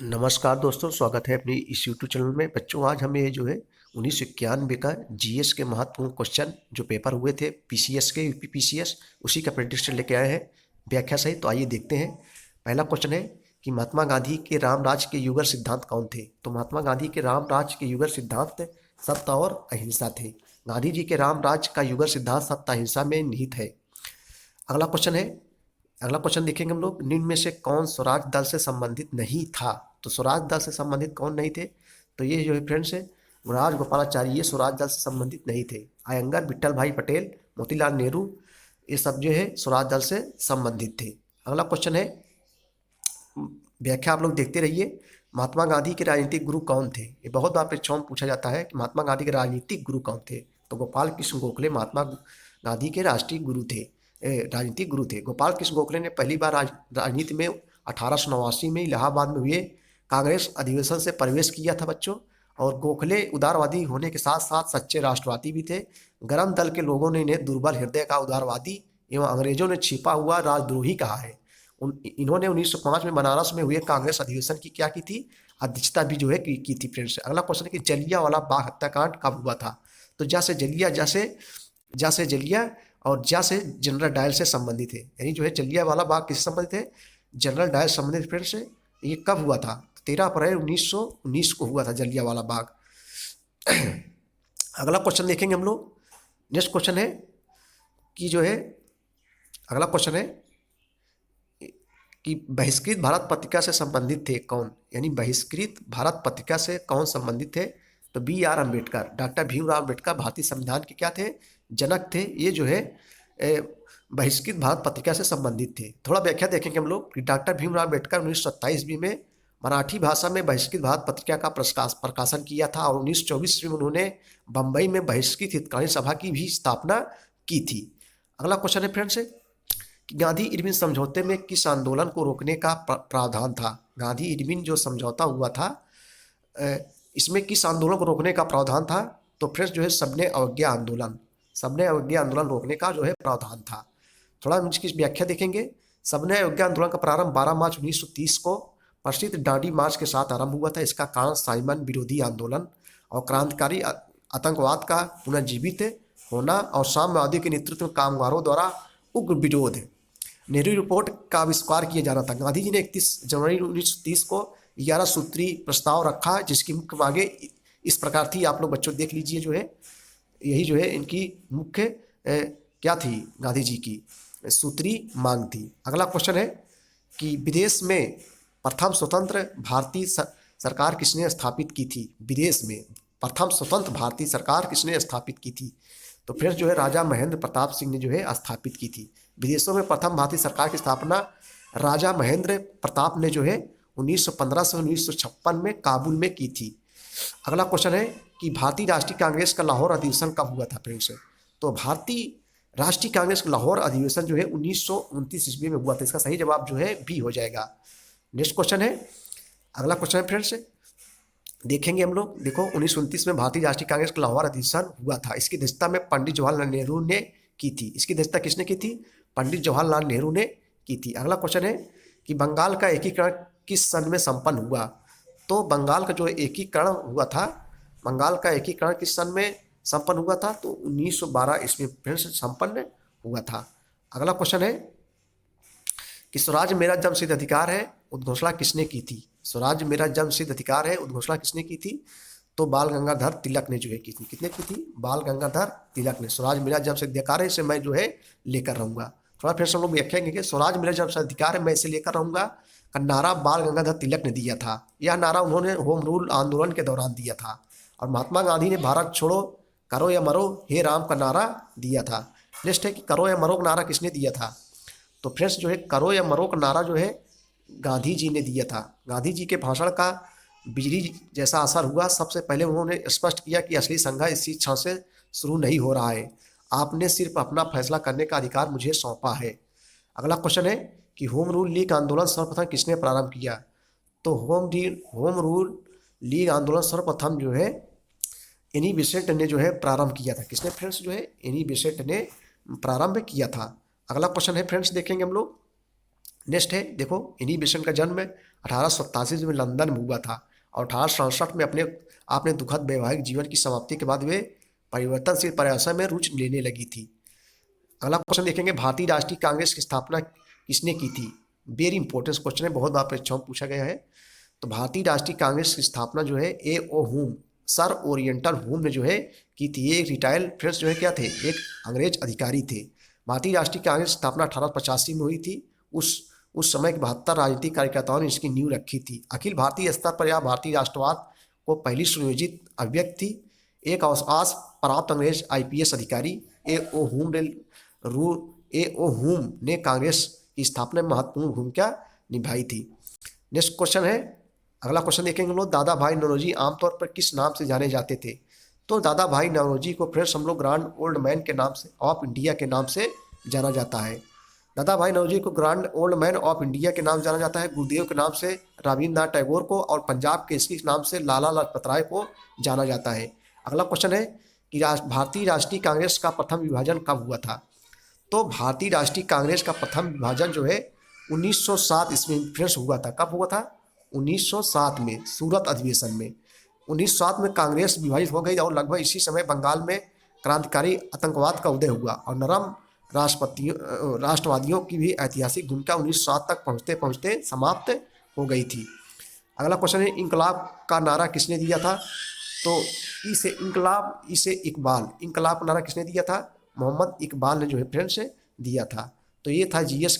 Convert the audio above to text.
नमस्कार दोस्तों, स्वागत है अपनी इस यूट्यूब चैनल में। बच्चों, आज हमें जो है 1991 का जीएस के महत्वपूर्ण क्वेश्चन जो पेपर हुए थे पीसीएस के, यूपी पीसीएस, उसी का प्रेडिक्शन लेके आए हैं व्याख्या सहित। तो आइए देखते हैं। पहला क्वेश्चन है कि महात्मा गांधी के राम राज के युगल सिद्धांत कौन थे। तो महात्मा गांधी के राम राज के युगल सिद्धांत सत्य और अहिंसा थे। गांधी जी के राम राज का युगल सिद्धांत सत्य अहिंसा में निहित है। अगला क्वेश्चन देखेंगे हम लोग। निम्न में से कौन स्वराज दल से संबंधित नहीं था। तो स्वराज दल से संबंधित कौन नहीं थे। तो ये जो है फ्रेंड्स है राजगोपालाचारी, ये स्वराज दल से संबंधित नहीं थे। अयंगर, विट्ठल भाई पटेल, मोतीलाल नेहरू, ये सब जो है स्वराज दल से संबंधित थे। अगला क्वेश्चन है, व्याख्या आप लोग देखते रहिए। महात्मा गांधी के राजनीतिक गुरु कौन थे। ये बहुत बार परीक्षाओं में पूछा जाता है कि महात्मा गांधी के राजनीतिक गुरु कौन थे। तो गोपाल कृष्ण गोखले महात्मा गांधी के राष्ट्रीय गुरु थे, राजनीतिक गुरु थे। गोपाल कृष्ण गोखले ने पहली बार राजनीति में 1889 में इलाहाबाद में हुए कांग्रेस अधिवेशन से प्रवेश किया था बच्चों। और गोखले उदारवादी होने के साथ साथ सच्चे राष्ट्रवादी भी थे। गरम दल के लोगों ने इन्हें दुर्बल हृदय का उदारवादी एवं अंग्रेजों ने छिपा हुआ राजद्रोही कहा है। इन्होंने 1905 में बनारस में हुए कांग्रेस अधिवेशन की क्या की थी, अध्यक्षता भी जो है की थी फ्रेंड्स। अगला क्वेश्चन है कि जलियांवाला बाग हत्याकांड कब हुआ था। तो जैसे जलिया और जा से जनरल डायल से संबंधित है। यानी जो है जलियांवाला बाग किससे संबंधित है, जनरल डायल संबंधित फ्रेंड्स है। ये कब हुआ था, 13 अप्रैल 1919 को हुआ था जलियांवाला बाग। अगला क्वेश्चन देखेंगे हम लोग। नेक्स्ट क्वेश्चन है कि जो है, अगला क्वेश्चन है कि बहिष्कृत भारत पत्रिका से संबंधित थे कौन। यानी बहिष्कृत भारत पत्रिका से कौन संबंधित थे। तो B R Ambedkar, doctor Bhimrao Ambedkar भारतीय संविधान के क्या थे, जनक थे। ये जो है बहिष्कृत भारत पत्रिका से संबंधित थे। थोड़ा व्याख्या देखेंगे हम लोग कि डॉक्टर भीमराव अम्बेडकर 1927 ईस्वी में मराठी भाषा में बहिष्कृत भारत पत्रिका का प्रकाशन किया था। और 1924 ईस्वी में उन्होंने बम्बई में बहिष्कृत हितकारी सभा की भी स्थापना की थी। अगला क्वेश्चन है फ्रेंड्स, गांधी इरविन समझौते में किस आंदोलन को रोकने का प्रावधान था। गांधी इरविन जो समझौता हुआ था, इसमें किस आंदोलन को रोकने का प्रावधान था। तो फ्रेंड्स जो है सबने अवज्ञा आंदोलन रोकने का जो है प्रावधान था। थोड़ा हम इसकी व्याख्या देखेंगे। सबने अवज्ञा आंदोलन का प्रारंभ 12 मार्च 1930 को प्रसिद्ध डांडी मार्च के साथ आरंभ हुआ था। इसका कारण साइमन विरोधी आंदोलन और क्रांतिकारी आतंकवाद का पुनर्जीवित होना और साम्यवादी के नेतृत्व में कामगारों द्वारा उग्र विरोध है। नेहरू रिपोर्ट का आविष्कार किया जाना था। गांधी जी ने 31 जनवरी 1930 को 11 सूत्री प्रस्ताव रखा, जिसकी मुख्य मांगे इस प्रकार थी। आप लोग बच्चों देख लीजिए, जो है यही जो है इनकी मुख्य क्या थी, गांधी जी की सूत्री मांग थी। अगला क्वेश्चन है कि विदेश में प्रथम स्वतंत्र भारतीय सरकार किसने स्थापित की थी। विदेश में प्रथम स्वतंत्र भारतीय सरकार किसने स्थापित की थी। तो फिर जो है राजा महेंद्र प्रताप सिंह ने जो है स्थापित की थी। विदेशों में प्रथम भारतीय सरकार की स्थापना राजा महेंद्र प्रताप ने जो है 1915 से 1956 में काबुल में की थी। अगला क्वेश्चन है कि भारतीय राष्ट्रीय कांग्रेस का लाहौर अधिवेशन कब हुआ था फ्रेंड्स। तो भारतीय राष्ट्रीय कांग्रेस का लाहौर अधिवेशन जो है 1929 ईस्वी में हुआ था। इसका सही जवाब जो है बी हो जाएगा। नेक्स्ट क्वेश्चन है, अगला क्वेश्चन है फ्रेंड्स, देखेंगे हम लोग। देखो 1929 में भारतीय राष्ट्रीय कांग्रेस का लाहौर अधिवेशन हुआ था। इसकी अध्यक्षता में पंडित जवाहरलाल नेहरू ने की थी। इसकी अध्यक्षता किसने की थी, पंडित जवाहरलाल नेहरू ने की थी। अगला क्वेश्चन है कि बंगाल का एकीकरण किस सन में संपन्न हुआ। तो बंगाल का जो एकीकरण हुआ था, बंगाल का एकीकरण किस सन में संपन्न हुआ था। तो 1912 ईस्वी में संपन्न हुआ था। अगला क्वेश्चन है कि स्वराज मेरा जन्मसिद्ध अधिकार है उद्घोषणा किसने की थी। स्वराज मेरा जन्मसिद्ध अधिकार है उद्घोषणा किसने की थी। तो बाल गंगाधर तिलक ने जो है की थी। कितने की थी, बाल गंगाधर तिलक ने। स्वराज मेरा जन्मसिद्ध अधिकार है, इसे मैं जो है लेकर रहूंगा। थोड़ा फिर से हम लोग व्याख्याएंगे कि स्वराज मेरा जन्मसिद्ध अधिकार है, मैं इसे लेकर रहूंगा का नारा बाल गंगाधर तिलक ने दिया था। यह नारा उन्होंने होम रूल आंदोलन के दौरान दिया था। और महात्मा गांधी ने भारत छोड़ो करो या मरो हे राम का नारा दिया था। नेक्स्ट है कि करो या मरो का नारा किसने दिया था। तो फ्रेंड्स जो है करो या मरो का नारा जो है गांधी जी ने दिया था। गांधी जी के भाषण का बिजली जैसा असर हुआ। सबसे पहले उन्होंने स्पष्ट किया कि असली संघर्ष इसी क्षण से शुरू नहीं हो रहा है, आपने सिर्फ अपना फैसला करने का अधिकार मुझे सौंपा है। अगला क्वेश्चन है कि होम रूल लीग आंदोलन सर्वप्रथम किसने प्रारंभ किया। तो होम रूल लीग आंदोलन सर्वप्रथम जो है एनी बेसेंट ने जो है प्रारंभ किया था। किसने फ्रेंड्स जो है एनी बेसेंट ने प्रारंभ किया था। अगला क्वेश्चन है फ्रेंड्स, देखेंगे हम लोग नेक्स्ट है देखो, इन्हीं बेसेंट का जन्म 1887 में लंदन में हुआ था और 1867 में अपने आपने दुखद वैवाहिक जीवन की समाप्ति के बाद वे परिवर्तनशील प्रयासों में रुचि लेने लगी थी। अगला क्वेश्चन देखेंगे, भारतीय राष्ट्रीय कांग्रेस की स्थापना किसने की थी? वेरी इंपॉर्टेंट क्वेश्चन है, बहुत बार परीक्षाओं में पूछा गया है। तो भारतीय राष्ट्रीय कांग्रेस की स्थापना जो है ए ओ हुम, सर ओरिएंटल हुम ने जो है की थी। ये एक रिटायर्ड फ्रेंच जो है क्या थे, एक अंग्रेज अधिकारी थे। भारतीय राष्ट्रीय कांग्रेस की स्थापना 1885 में हुई थी। उस समय के 72 राजनीतिक कार्यकर्ताओं ने इसकी नींव रखी थी। अखिल भारतीय स्तर पर यह भारतीय राष्ट्रवाद को पहली सुनियोजित अभिव्यक्ति थी। एक अवकाश प्राप्त अंग्रेज आईपीएस अधिकारी ए ओ हुम ने कांग्रेस की स्थापना में महत्वपूर्ण भूमिका निभाई थी। नेक्स्ट क्वेश्चन है, अगला क्वेश्चन देखेंगे हम लोग, दादा भाई नौरोजी आमतौर पर किस नाम से जाने जाते थे? तो दादा भाई नौरोजी को फ्रेंड्स हम लोग ग्रांड ओल्ड मैन के नाम से ऑफ इंडिया के नाम से जाना जाता है। दादा भाई नौरोजी को grand old man of India के नाम से जाना जाता है। गुरुदेव के नाम से रविन्द्रनाथ टैगोर को और पंजाब केसरी के नाम से लाला लाजपत राय को जाना जाता है। अगला क्वेश्चन है कि भारतीय राष्ट्रीय कांग्रेस का प्रथम विभाजन कब हुआ था? तो भारतीय राष्ट्रीय कांग्रेस का प्रथम विभाजन जो है 1907 ईस्वी में फ्रेंड्स हुआ था। कब हुआ था? 1907 में, सूरत अधिवेशन में 1907 में कांग्रेस विभाजित हो गई और लगभग इसी समय बंगाल में क्रांतिकारी आतंकवाद का उदय हुआ और नरम राष्ट्रवादियों की भी ऐतिहासिक भूमिका 1907 तक पहुँचते पहुँचते समाप्त हो गई थी। अगला क्वेश्चन है, इंकलाब का नारा किसने दिया था? तो इसे इंकलाब इसे इकबाल, इंकलाब का नारा किसने दिया था? मोहम्मद इकबाल ने जो है फ्रेंड्स दिया था। तो ये था जीएस